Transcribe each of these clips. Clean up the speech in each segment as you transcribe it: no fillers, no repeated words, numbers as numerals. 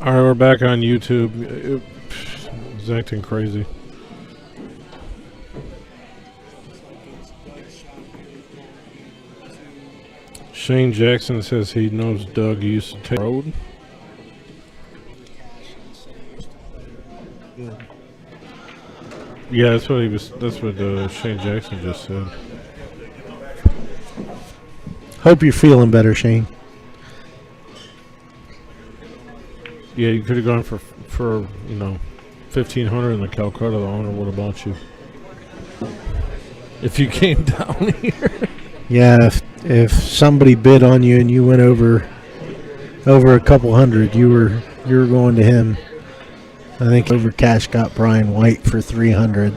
All right, we're back on YouTube. It's acting crazy. Shane Jackson says he knows Doug used to take road. Yeah, that's what he was. That's what Shane Jackson just said. Hope you're feeling better, Shane. Yeah, you could have gone for $1,500 in the Calcutta. The owner would have bought you if you came down here. Yeah, if somebody bid on you and you went over a couple hundred, you were going to him. I think over cash got Brian White for $300.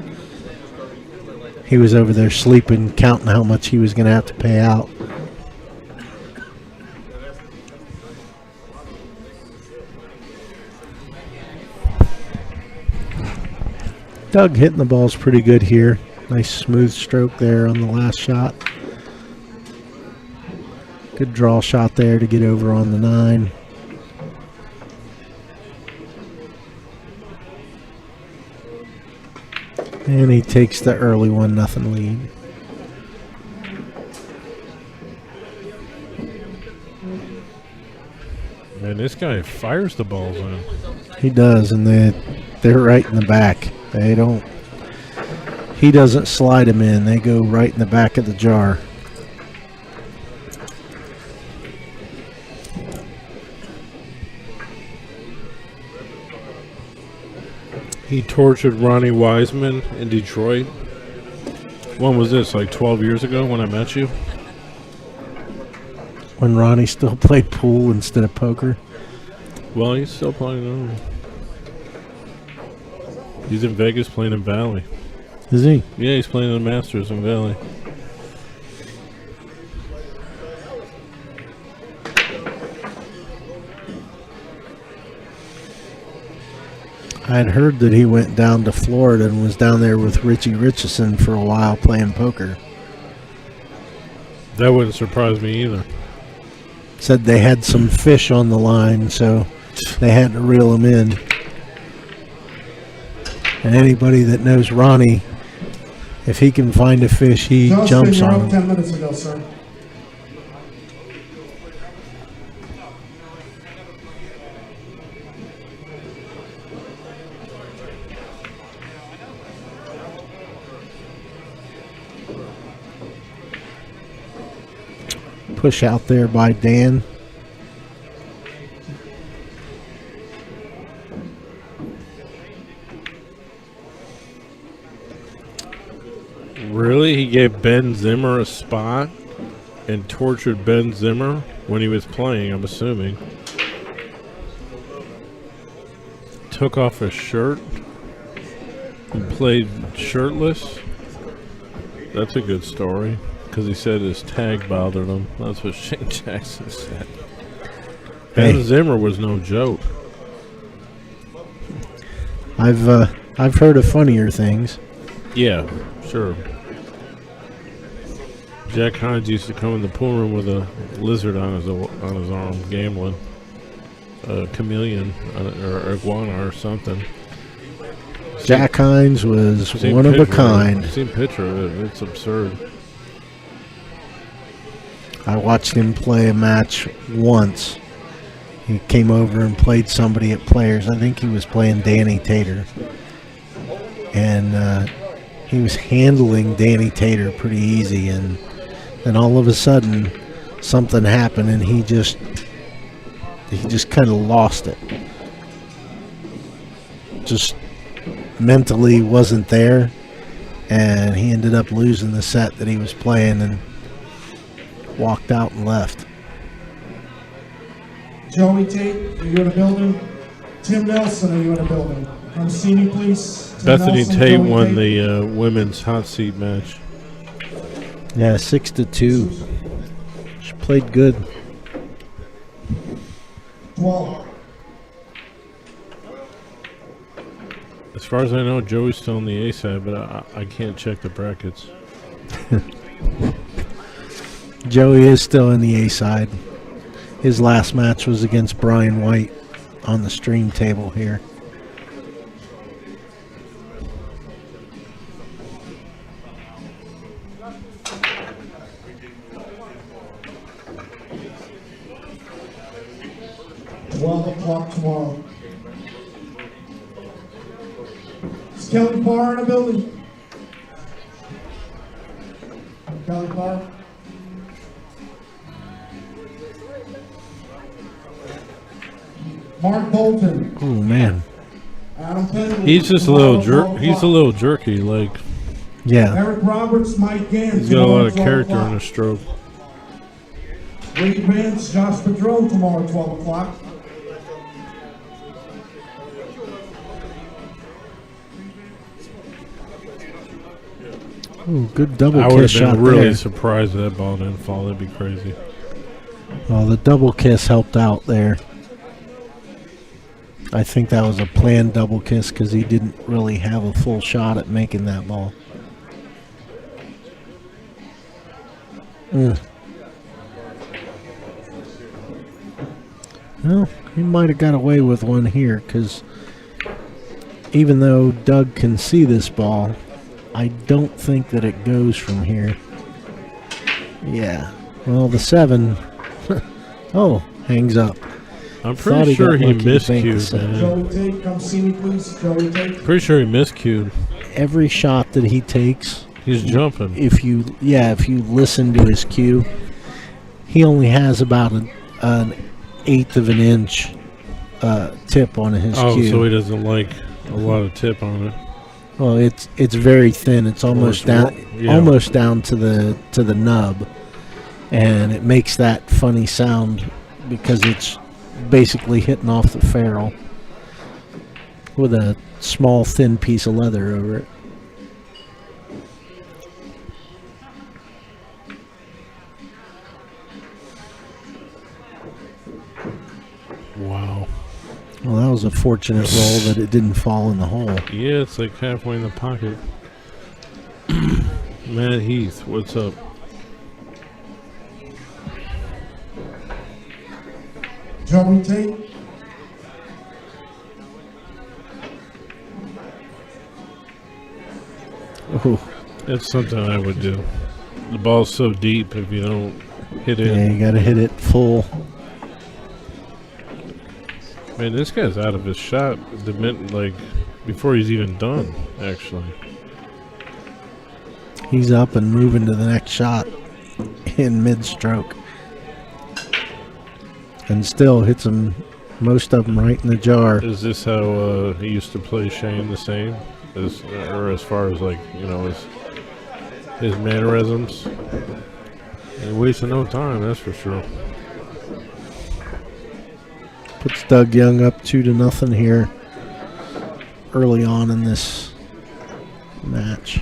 He was over there sleeping, counting how much he was going to have to pay out. Doug hitting the balls pretty good here. Nice smooth stroke there on the last shot. Good draw shot there to get over on the 9. And he takes the early 1-0 lead. Man, this guy fires the balls in. He does, and they're right in the back. They don't. He doesn't slide them in. They go right in the back of the jar. He tortured Ronnie Wiseman in Detroit. When was this? Like 12 years ago when I met you? When Ronnie still played pool instead of poker. Well, he's still playing now. He's in Vegas playing in Valley. Is he? Yeah, he's playing in the Masters in Valley. I had heard that he went down to Florida and was down there with Richie Richardson for a while playing poker. That wouldn't surprise me either. Said they had some fish on the line, so they had to reel them in. And anybody that knows Ronnie, if he can find a fish, he jumps on 10 them. minutes ago, sir. Push out there by Dan. Really? He gave Ben Zimmer a spot and tortured Ben Zimmer when he was playing, I'm assuming. Took off his shirt and played shirtless. That's a good story. Because he said his tag bothered him. That's what Shane Jackson said. Ben Zimmer was no joke. I've heard of funnier things. Yeah, sure. Jack Hines used to come in the pool room with a lizard on his arm, gambling. A chameleon or iguana or something. Jack Hines was one of a kind. I've seen a picture of it. It's absurd. I watched him play a match once. He came over and played somebody at Players. I think he was playing Danny Tater. And he was handling Danny Tater pretty easy. And then all of a sudden, something happened and he just kind of lost it. Just mentally wasn't there. And he ended up losing the set that he was playing and walked out and left. Joey Tate, are you in the building? Tim Nelson, are you in the building? Come see me, please. Tim Bethany Nelson, Tate Joey won Tate. the women's hot seat match. Yeah, 6-2. She played good. 12. As far as I know, Joey's still on the A side, but I can't check the brackets. Joey is still in the A side. His last match was against Brian White. on the stream table here. $12 tomorrow. Shelton Parr in the building. Kelly Parr. Mark Bolton. Oh man. Adam Pendleton. He's just a little jerk. He's a little jerky. Like, Yeah. Eric Roberts, Mike Gant. he's got a lot of tomorrow, character 12 in his stroke. Wade Vance, Josh Padron tomorrow, 12 o'clock. Ooh, good double I would kiss have shot been really there. surprised if that ball didn't fall. That'd be crazy. Well, the double kiss helped out there. I think that was a planned double kiss because he didn't really have a full shot at making that ball. Well, he might have got away with one here because even though Doug can see this ball, I don't think that it goes from here. Yeah. Well, the 7. Oh, hangs up. I'm Thought pretty he sure got he lucky to bank the miscued, seven. man. Joey Tate, come see me, please. Joey Tate. Pretty sure he miscued. Every shot that he takes, He's jumping. if you listen to his cue, he only has about an eighth of an inch tip on his Oh, cue. so he doesn't like a lot of tip on it. Well, it's very thin. It's almost down almost down to the nub, and it makes that funny sound because it's basically hitting off the ferrule with a small thin piece of leather over it. Wow. Well, that was a fortunate roll that it didn't fall in the hole. Yeah, it's like halfway in the pocket. Matt Heath, what's up? Joey Tate. Oh, That's something I would do. The ball's so deep if you don't hit it. yeah, you got to hit it full. Man, this guy's out of his shot the minute, like, before he's even done, actually. He's up and moving to the next shot in mid-stroke. And still hits them, most of them right in the jar. Is this how he used to play Shane the same? Or as far as, like, you know, his mannerisms? Ain't wasting no time, that's for sure. Puts Doug Young up 2-0 here early on in this match.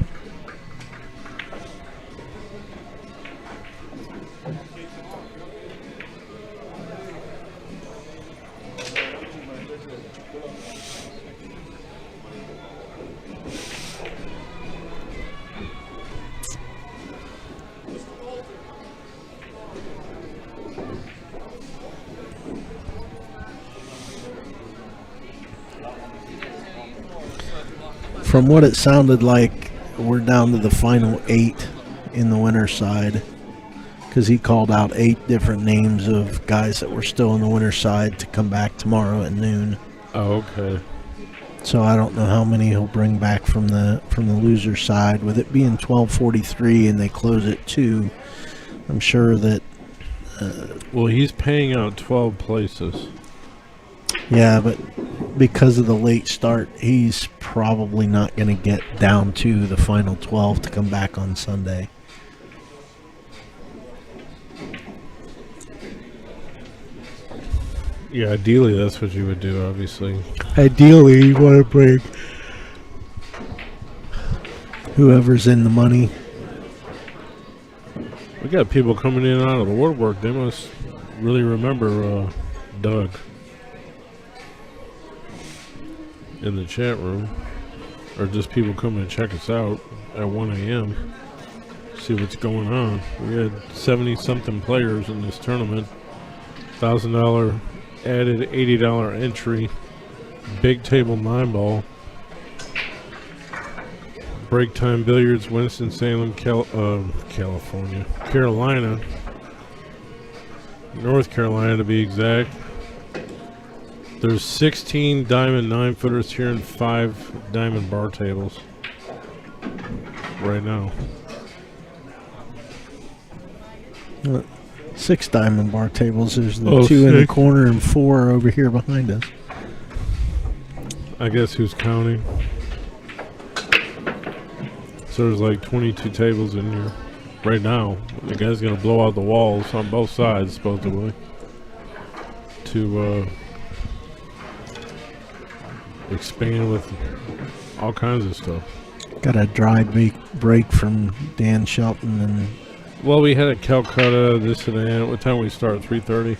From what it sounded like, we're down to the final 8 in the winner's side because he called out 8 different names of guys that were still in the winner's side to come back tomorrow at noon. Oh, okay. So I don't know how many he'll bring back from the loser's side. With it being 12:43 and they close at 2, I'm sure that Well, he's paying out 12 places. yeah, but because of the late start, he's probably not going to get down to the final 12 to come back on Sunday. Yeah, ideally that's what you would do, obviously. Ideally, you want to bring whoever's in the money. We got people coming in and out of the woodwork. They must really remember Doug in the chat room. Or just people coming to check us out at 1 a.m. See what's going on. We had 70-something players in this tournament. $1,000 added $80 entry. Big table 9-ball. Break time billiards, Winston-Salem, California. Carolina. North Carolina to be exact. There's 16 diamond 9-footers here and 5 diamond bar tables right now. 6 diamond bar tables. There's the 2 in the corner and 4 over here behind us. I guess who's counting? So there's like 22 tables in here right now. The guy's gonna blow out the walls on both sides supposedly to expand with all kinds of stuff. Got a dry break from Dan Shelton. And well, we had a Calcutta, this and that. What time we start? 3:30.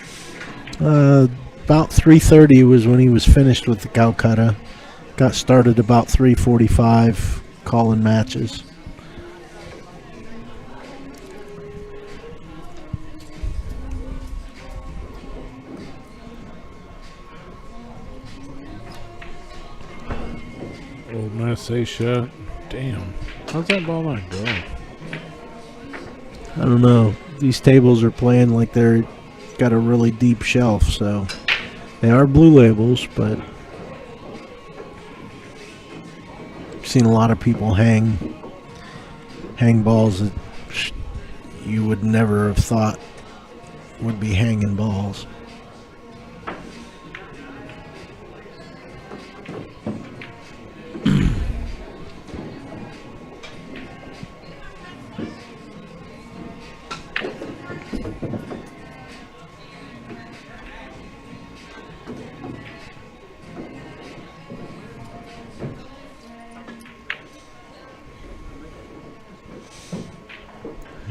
About 3:30 was when he was finished with the Calcutta. Got started about 3:45 calling matches. Old Massey shot. Damn. How's that ball not go? I don't know. These tables are playing like they're got a really deep shelf, so they are blue labels, but I've seen a lot of people hang balls that you would never have thought would be hanging balls.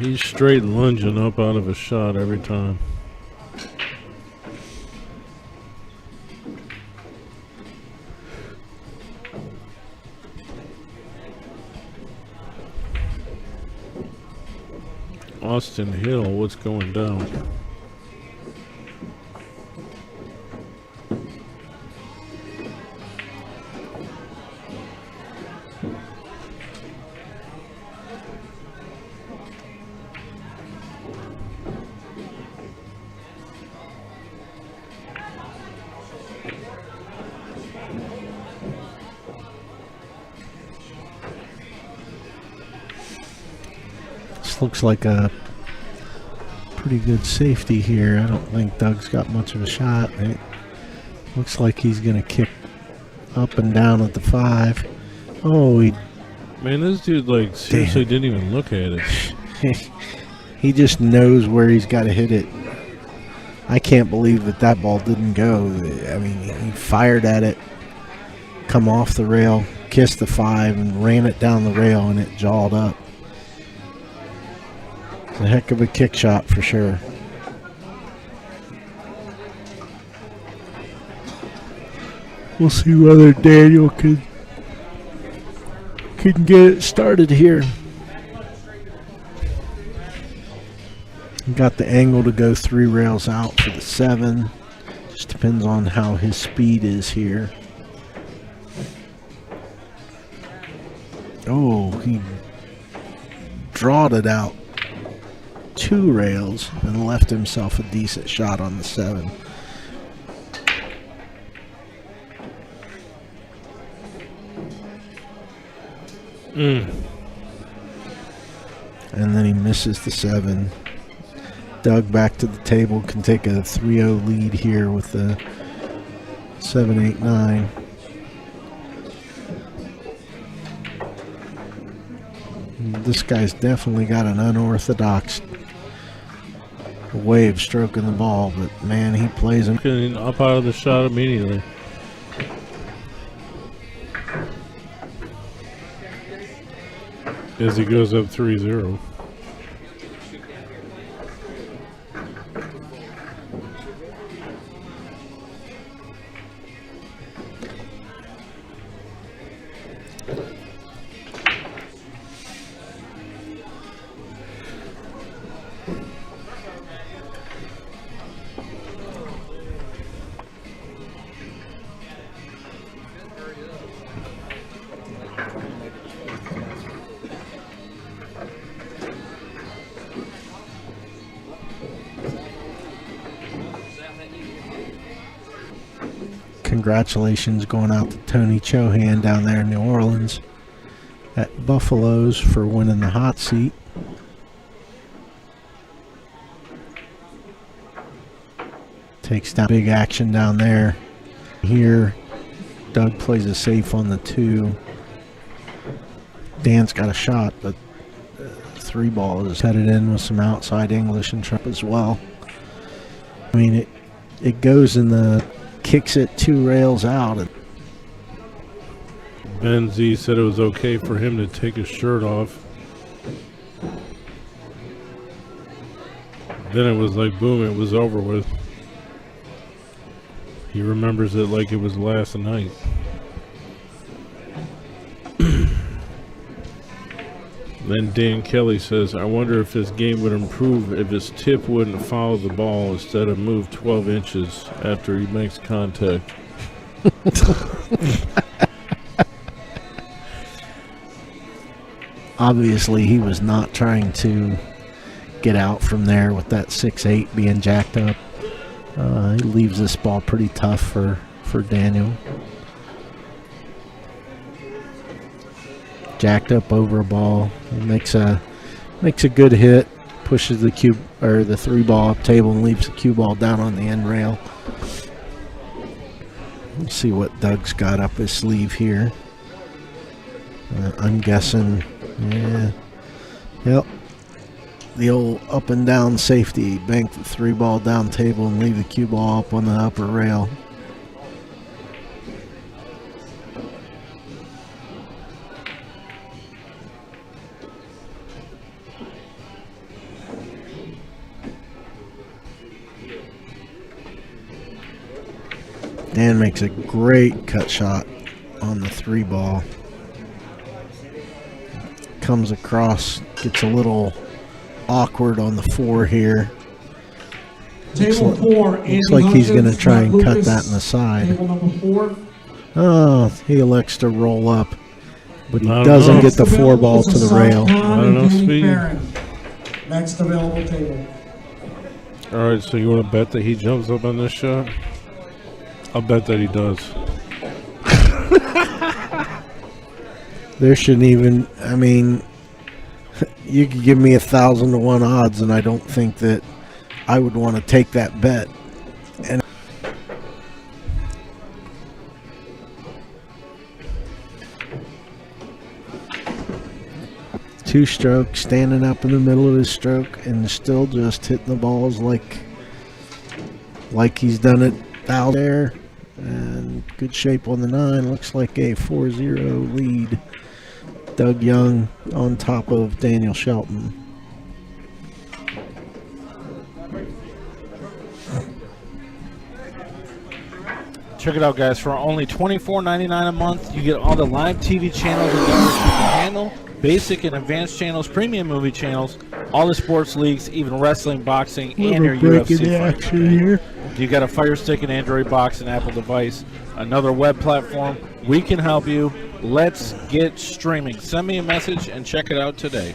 He's straight lunging up out of a shot every time. Austin Hill, what's going down? Looks like a pretty good safety here. I don't think Doug's got much of a shot. It looks like he's going to kick up and down at the 5. Oh, man, this dude like seriously didn't even look at it. He just knows where he's got to hit it. I can't believe that ball didn't go. I mean, he fired at it, come off the rail, kissed the 5, and ran it down the rail, and it jawed up. A heck of a kick shot for sure. We'll see whether Daniel can get it started here. Got the angle to go 3 rails out for the 7. Just depends on how his speed is here. Oh, he drawed it out 2 rails and left himself a decent shot on the 7. And then he misses the 7. Doug back to the table, can take a 3-0 lead here with the 7-8-9. This guy's definitely got an unorthodox way of stroking the ball, but man, he plays him Up out of the shot immediately. As he goes up 3-0. congratulations going out to Tony Chohan down there in New Orleans at Buffalo's for winning the hot seat. Takes down big action down there. Here, Doug plays a safe on the 2. Dan's got a shot, but 3 ball is headed in with some outside English and trump as well. I mean, it goes in the kicks it 2 rails out. Ben Z said it was okay for him to take his shirt off. Then it was like boom, it was over with. He remembers it like it was last night. Then Dan Kelly says, I wonder if his game would improve if his tip wouldn't follow the ball instead of move 12 inches after he makes contact. Obviously, he was not trying to get out from there with that 6-8 being jacked up. He leaves this ball pretty tough for Daniel. Jacked up over a ball. He makes a good hit. Pushes the cue or the 3 ball up table and leaves the cue ball down on the end rail. Let's see what Doug's got up his sleeve here. I'm guessing, yeah, yep. The old up and down safety. Bank the 3 ball down table and leave the cue ball up on the upper rail. Dan makes a great cut shot on the 3 ball. Comes across, gets a little awkward on the 4 here. Table 4. Looks like he's going to try and cut that in the side. Table number 4. Oh, he elects to roll up, but he doesn't get the 4 ball to the rail. I don't know, speed. Next available table. All right, so you want to bet that he jumps up on this shot? I'll bet that he does. There shouldn't even, I mean, you could give me 1,000 to 1 odds, and I don't think that I would want to take that bet. And two strokes, standing up in the middle of his stroke, and still just hitting the balls like he's done it out there. And good shape on the 9. Looks like a 4-0 lead. Doug Young on top of Daniel Shelton. Check it out, guys. For only $24.99 a month, you get all the live TV channels and networks you can handle, basic and advanced channels, premium movie channels, all the sports leagues, even wrestling, boxing, and your UFC action here. You got a Fire Stick, an Android box, an Apple device, another web platform. We can help you. Let's get streaming. Send me a message and check it out today.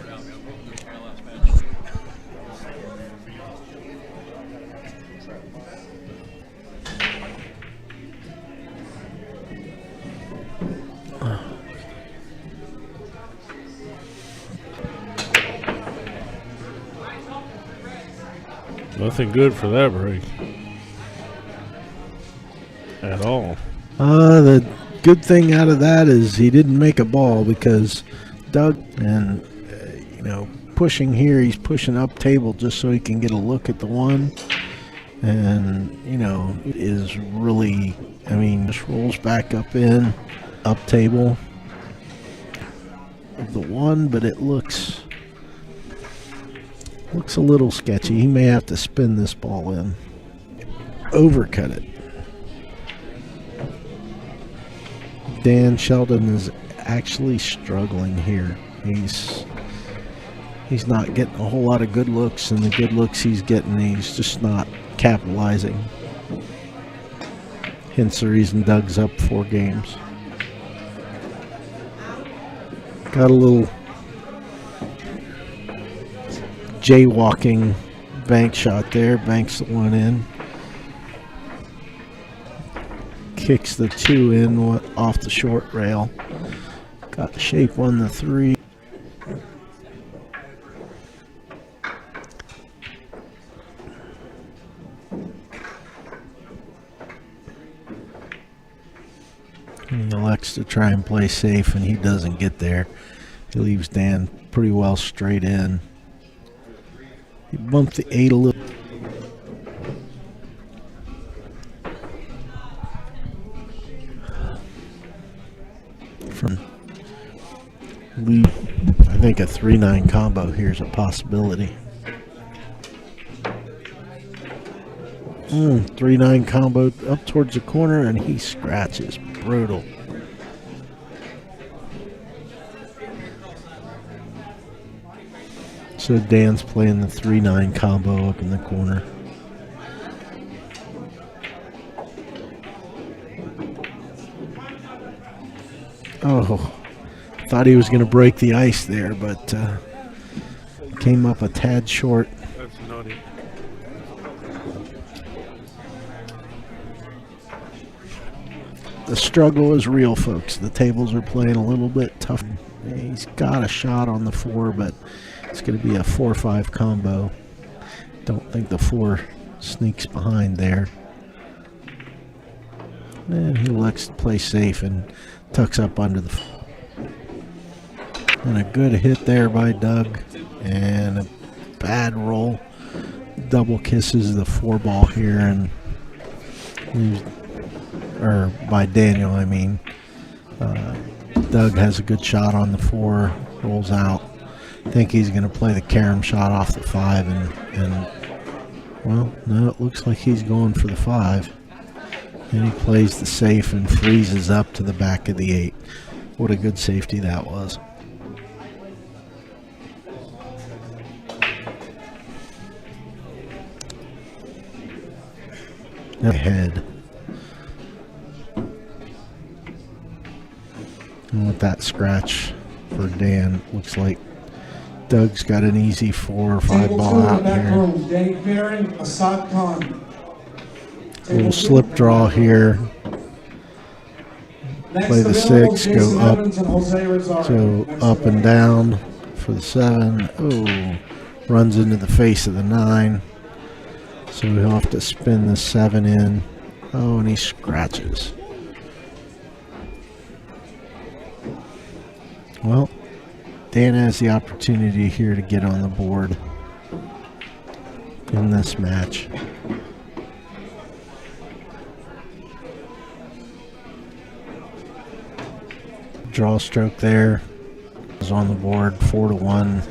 Nothing good for that break. At all. The good thing out of that is he didn't make a ball because Doug, and pushing here, he's pushing up table just so he can get a look at the 1. And, it is really, just rolls back up table of the 1, but it looks a little sketchy. He may have to spin this ball in. Overcut it. Dan Shelton is actually struggling here. He's not getting a whole lot of good looks, and the good looks he's getting, he's just not capitalizing. Hence the reason Doug's up 4 games. Got a little jaywalking bank shot there. Banks the 1 in. kicks the 2 in off the short rail. Got shape on the 3. He elects to try and play safe, and he doesn't get there. He leaves Dan pretty well straight in. He bumped the 8 a little. From lead, I think a 3-9 combo here is a possibility. 3-9 combo up towards the corner, and he scratches. Brutal. So Dan's playing the 3-9 combo up in the corner. Oh, thought he was going to break the ice there, but came up a tad short. That's nutty. The struggle is real, folks. The tables are playing a little bit tough. He's got a shot on the 4, but it's going to be a 4-5 combo. Don't think the 4 sneaks behind there. And he elects to play safe and tucks up under the. And a good hit there by Doug. And a bad roll. Double kisses the 4 ball here, and or by Daniel, I mean. Doug has a good shot on the 4, rolls out. I think he's going to play the carom shot off the 5, and well, no, it looks like he's going for the 5. And he plays the safe and freezes up to the back of the 8. What a good safety that was. Ahead. And with that scratch for Dan, looks like Doug's got an easy 4 or 5 ball out here. Dave Barron, Assad Khan. Little slip draw here. Play the 6, go up, so up and down for the 7. Oh, runs into the face of the 9. So he'll have to spin the 7 in. Oh, and he scratches. Well, Dan has the opportunity here to get on the board in this match. Draw stroke there is on the board, 4-1.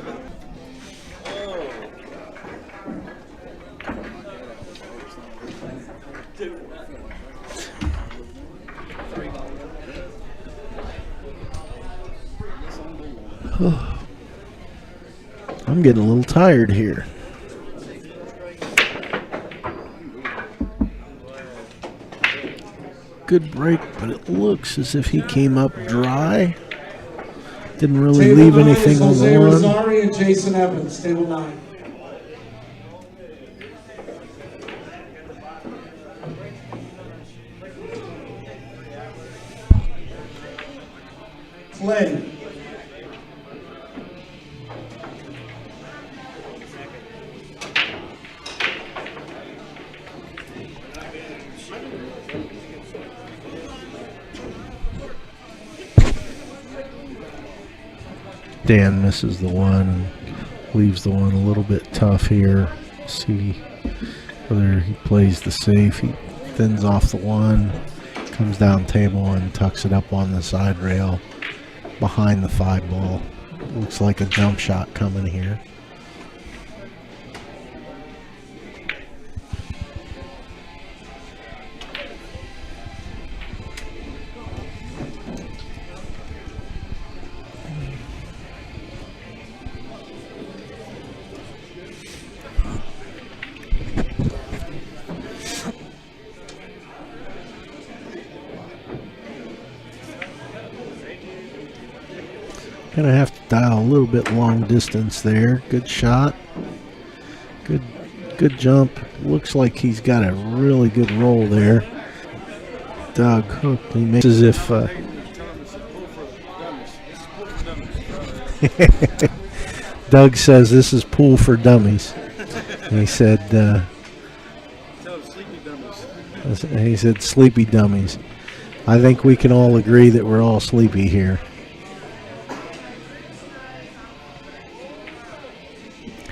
I'm getting a little tired here. Good break, but it looks as if he came up dry. Didn't really Table leave 9 anything is on Jose the 1. Rosari and Jason Evans, table 9. Play. Dan misses the 1 and leaves the 1 a little bit tough here. See whether he plays the safe. He thins off the 1, comes down table and tucks it up on the side rail behind the 5 ball. Looks like a jump shot coming here. Gonna have to dial a little bit long distance there. Good shot. Good jump. Looks like he's got a really good roll there. Doug hooked. He makes as if Doug says this is pool for dummies. And he said sleepy dummies. I think we can all agree that we're all sleepy here.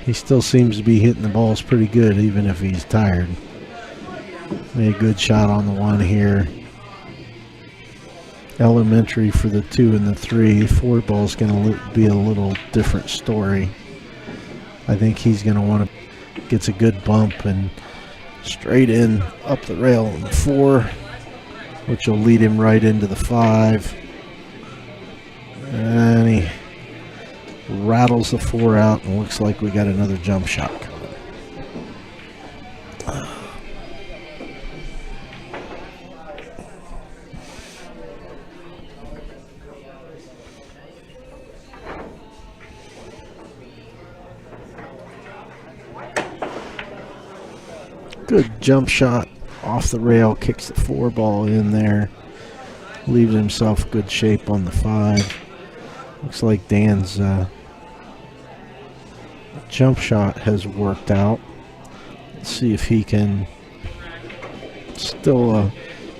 He still seems to be hitting the balls pretty good even if he's tired. Made a good shot on the one here. Elementary for the 2 and the 3. 4 ball's going to be a little different story. I think he's going to want to gets a good bump and straight in up the rail on the 4, which will lead him right into the 5. And he rattles the 4 out and looks like we got another jump shot coming. Good jump shot off the rail, kicks the 4 ball in there, leaves himself good shape on the 5. Looks like Dan's jump shot has worked out. Let's see if he can, still a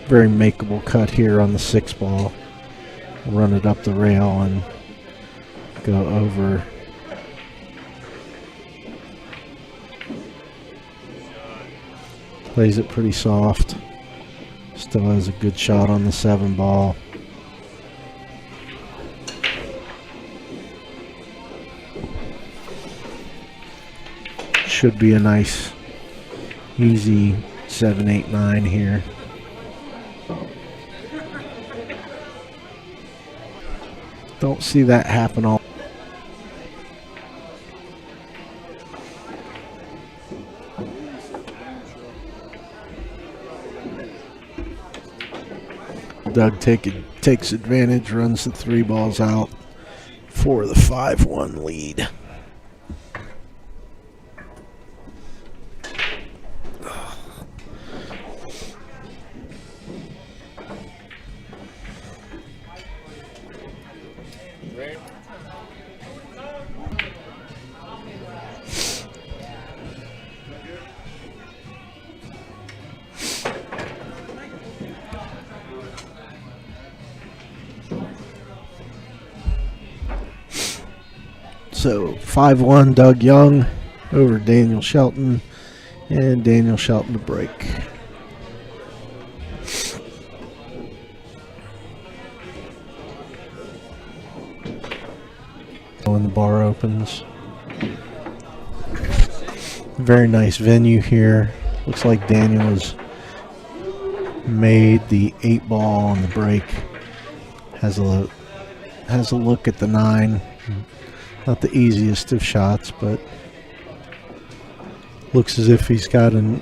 very makeable cut here on the 6 ball. Run it up the rail and go over. Plays it pretty soft. Still has a good shot on the 7 ball. Should be a nice, easy 7, 8, 9 here. Don't see that happen all. Doug takes advantage, runs the 3 balls out for the 5-1 lead. So 5-1 Doug Young over Daniel Shelton, and Daniel Shelton to break. When the bar opens. Very nice venue here. Looks like Daniel has made the 8 ball on the break. Has a look at the 9. Not the easiest of shots, but looks as if he's got a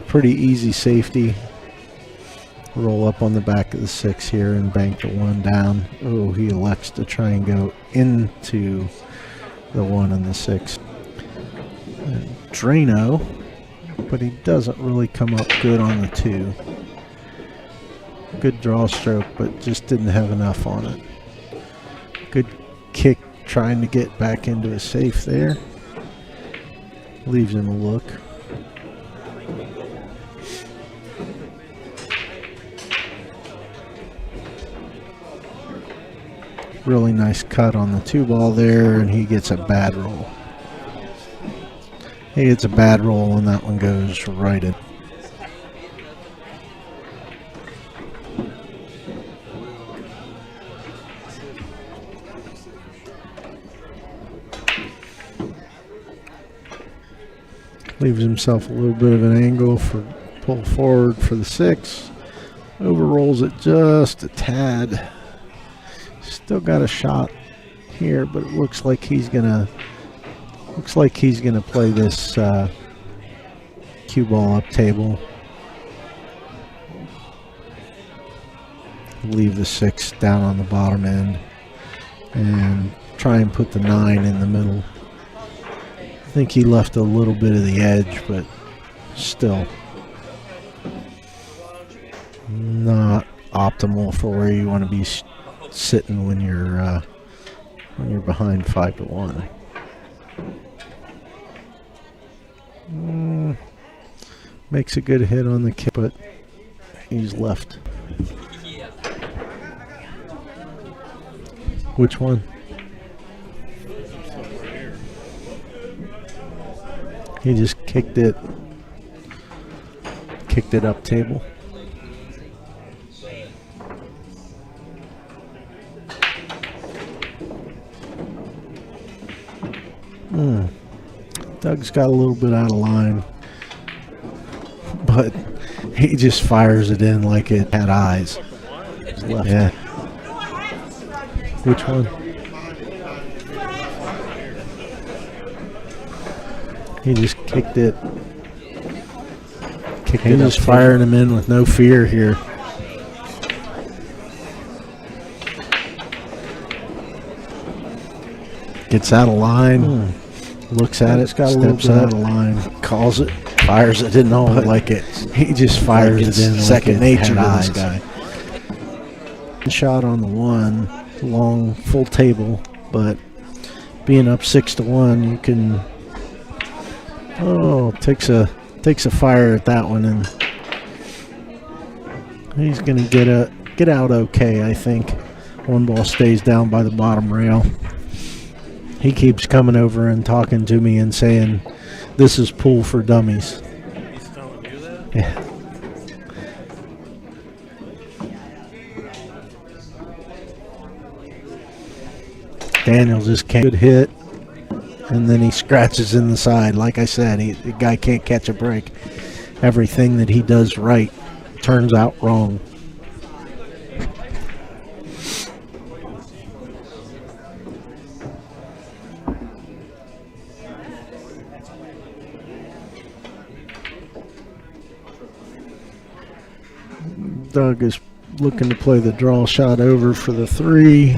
pretty easy safety. Roll up on the back of the 6 here and bank the 1 down. Oh, he elects to try and go into the 1 and the 6. And Drano, but he doesn't really come up good on the 2. Good draw stroke, but just didn't have enough on it. Good kick trying to get back into a safe there. Leaves him a look. Really nice cut on the 2 ball there, and he gets a bad roll. He gets a bad roll, and that one goes right in. Leaves himself a little bit of an angle for pull forward for the 6. Overrolls it just a tad. Still got a shot here, but it looks like he's gonna play this cue ball up table. Leave the 6 down on the bottom end and try and put the 9 in the middle. I think he left a little bit of the edge, but still not optimal for where you want to be sitting when you're behind 5-1. Makes a good hit on the kick, but he's left. Which one? He just kicked it up table. Doug's got a little bit out of line, but he just fires it in like it had eyes. Left. Yeah. Which one? He just kicked it. He's just firing him in with no fear here. Gets out of line. Looks at it, steps out of line, calls it, fires it. Didn't know it like it. He just fires it in second nature to this guy. Shot on the one, long full table, but being up 6-1, you can. Oh, takes a fire at that one, and he's gonna get out okay. I think one ball stays down by the bottom rail. He keeps coming over and talking to me and saying, "This is pool for dummies." He's telling you that? Yeah. Daniel just can't good hit, and then he scratches in the side. Like I said, the guy can't catch a break. Everything that he does right turns out wrong. Doug is looking to play the draw shot over for the 3.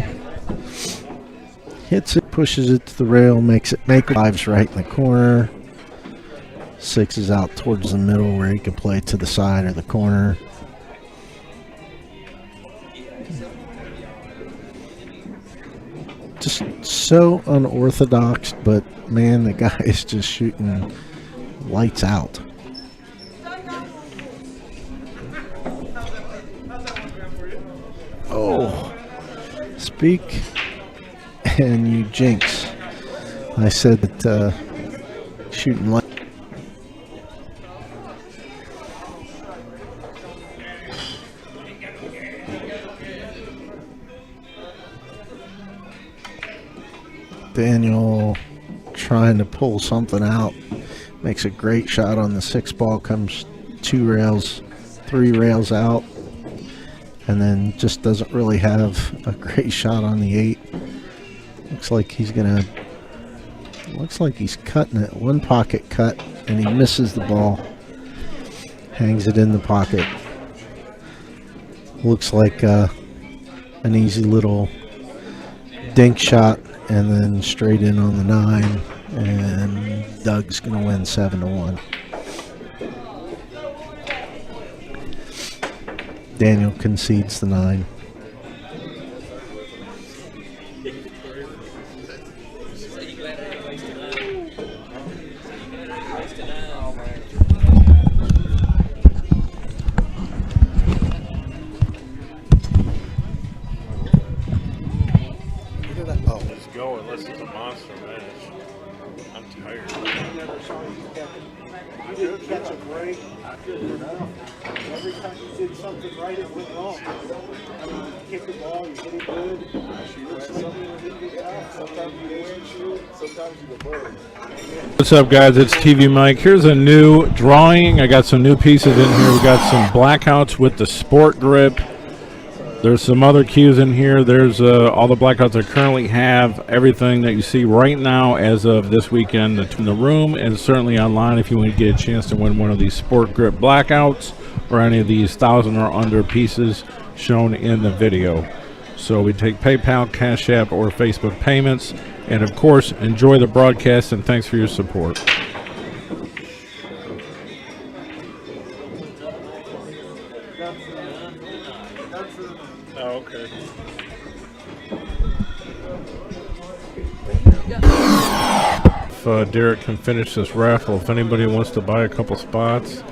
Hits it, pushes it to the rail, makes it make 5's right in the corner. 6 is out towards the middle where he can play to the side or the corner. Just so unorthodox, but man, the guy is just shooting lights out. Oh, speak and you jinx. I said that shooting light. Daniel trying to pull something out. Makes a great shot on the 6 ball, comes 2 rails, 3 rails out. And then just doesn't really have a great shot on the 8. Looks like he's cutting it. One pocket cut, and he misses the ball. Hangs it in the pocket. Looks like an easy little dink shot, and then straight in on the 9. And Doug's going to win 7-1. Daniel concedes the 9. Let's go unless it's a monster match. I'm tired. You didn't catch a break. Good enough. Every time you did something right, it went wrong. I mean, you kick the ball, you hit it good. Sometimes you didn't shoot, sometimes you the bird. What's up, guys? It's TV Mike. Here's a new drawing. I got some new pieces in here. We got some blackouts with the sport grip. There's some other cues in here. There's all the blackouts I currently have. Everything that you see right now as of this weekend in the room, and certainly online if you want to get a chance to win one of these sport grip blackouts or any of these 1,000 or under pieces shown in the video. So we take PayPal, Cash App, or Facebook payments. And of course, enjoy the broadcast, and thanks for your support. That's for the Oh, okay. If Derek can finish this raffle, if anybody wants to buy a couple spots,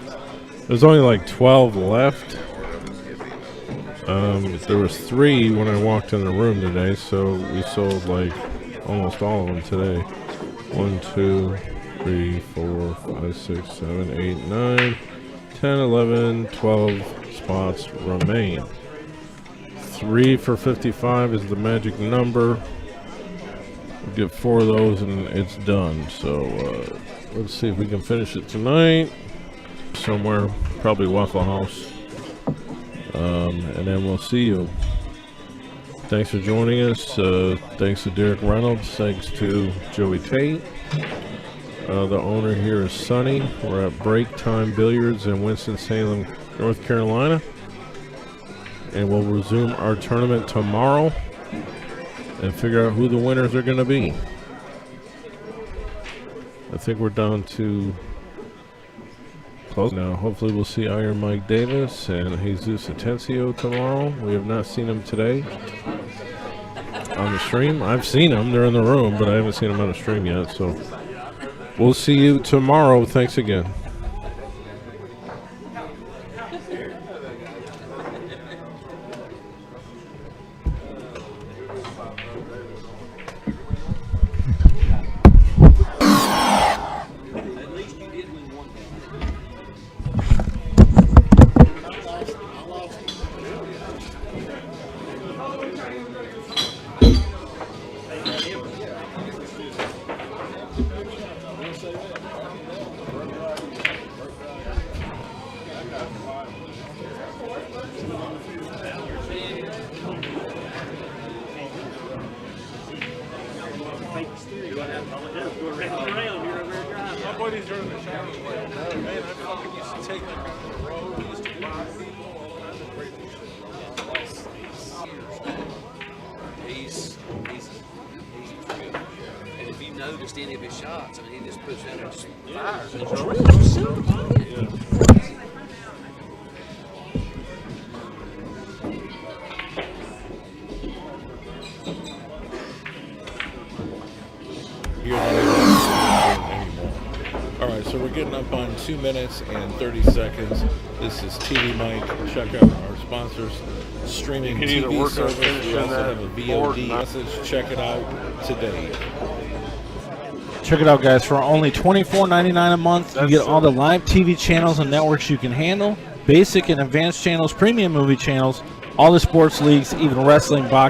there's only like 12 left. There was 3 when I walked in the room today, so we sold like almost all of them today. 1, 2, 3, 4, 5, 6, 7, 8, 9, 10, 11, 12 spots remain. 3 for 55 is the magic number. We'll get 4 of those and it's done. So let's see if we can finish it tonight. Somewhere, probably Waffle House. And then we'll see you. Thanks for joining us. Thanks to Derek Reynolds. Thanks to Joey Tate. The owner here is Sonny. We're at Break Time Billiards in Winston-Salem, North Carolina. And we'll resume our tournament tomorrow and figure out who the winners are going to be. I think we're down to close now. Hopefully we'll see Iron Mike Davis and Jesus Atencio tomorrow. We have not seen them today on the stream. I've seen them. They're in the room, but I haven't seen them on the stream yet. So we'll see you tomorrow. Thanks again. And if you noticed any of his shots, I mean, he just puts in there just fires. It's super fun. All right, so we're getting up on 2 minutes and 30 seconds. This is TV Mike. Check out our sponsors. Streaming TV service. We also have a VOD message. Check it out today. Check it out, guys. For only $24.99 a month, you get all the live TV channels and networks you can handle, basic and advanced channels, premium movie channels, all the sports leagues, even wrestling, boxing.